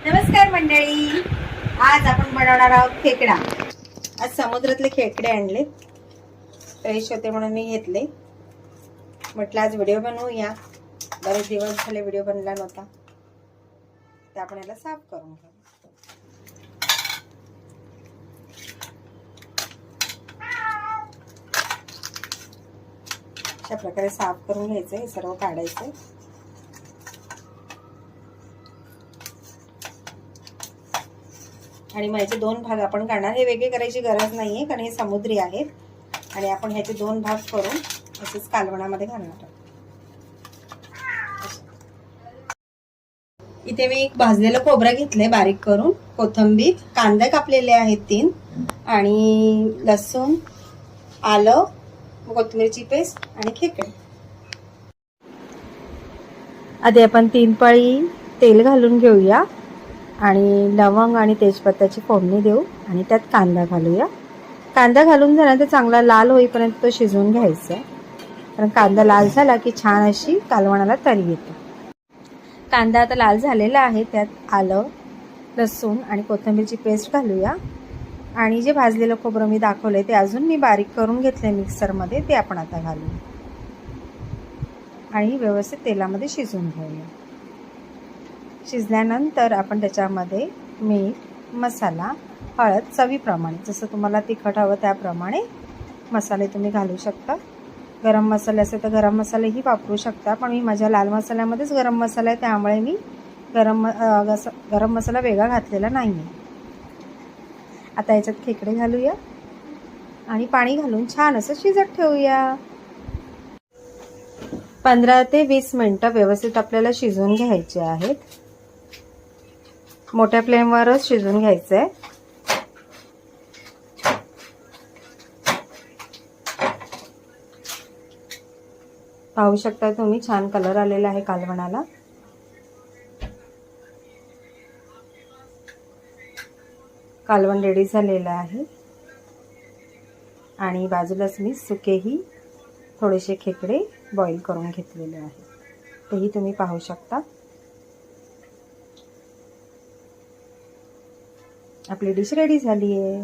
नमस्कार मंडळी, आज आपण बनवणार आहोत खेकडा। आज समुद्रातले खेकडे आणले, फ्रेश होते म्हणून मी घेतले। म्हटलं आज व्हिडिओ बनवूया, बरेच दिवस झाले व्हिडिओ बनला नव्हता। तर आपण याला साफ करून घेऊ। अशा प्रकारे साफ करून घ्यायचे, सर्व काढायचे। आणि ह्याचे दोन भाग आपण काढणार, हे वेगळे करायची गरज नाहीये कारण हे समुद्री आहेत आणि आपण ह्याचे दोन भाग करून असेच कालवणामध्ये घालणार आहोत। इथे मी एक भाजलेलं खोबरं घेतलंय बारीक करून, कोथिंबीर, कांदे कापलेले आहेत 3 आणि लसूण, आलं, कोथिंबीरची पेस्ट आणि खेकडे। आधी आपण 3 पळी तेल घालून घेऊया आणि लवंग आणि तेजपत्त्याची फोडणी देऊ आणि त्यात कांदा घालूया। कांदा घालून झाल्यानंतर चांगला लाल होईपर्यंत तो शिजवून घ्यायचा, कारण कांदा लाल झाला की छान अशी कालवणाला तरी येते। कांदा आता लाल झालेला आहे, त्यात आलं, लसूण आणि कोथिंबीरची पेस्ट घालूया आणि जे भाजलेलं खोबरं मी दाखवलंय ते अजून मी बारीक करून घेतलंय मिक्सरमध्ये, ते आपण आता घालूया आणि व्यवस्थित तेलामध्ये शिजवून घेऊया। शिजल्यानंतर आपण त्याच्यामध्ये मीठ, मसाला, हळद चवीप्रमाणे, जसं तुम्हाला तिखट हवं त्याप्रमाणे मसाले तुम्ही घालू शकता। गरम मसाले असेल तर गरम मसालेही वापरू शकता, पण मी माझ्या लाल मसाल्यामध्येच गरम मसाला आहे त्यामुळे मी गरम मसाला वेगळा घातलेला नाही आहे। आता याच्यात खेकडे घालूया आणि पाणी घालून छान असं शिजत ठेवूया। 15 ते 20 मिनिटं व्यवस्थित आपल्याला शिजवून घ्यायचे आहेत। मोठ्या फ्लेमवरच शिजवून घ्यायचं आहे। पाहू शकता तुम्ही, छान कलर आलेला आहे कालवणाला। कालवण रेडी झालेलं आहे आणि बाजूलाच मी सुकेही थोडेसे खेकडे बॉईल करून घेतलेले आहेत, तेही तुम्ही पाहू शकता। आपली डिश रेडी झाली आहे।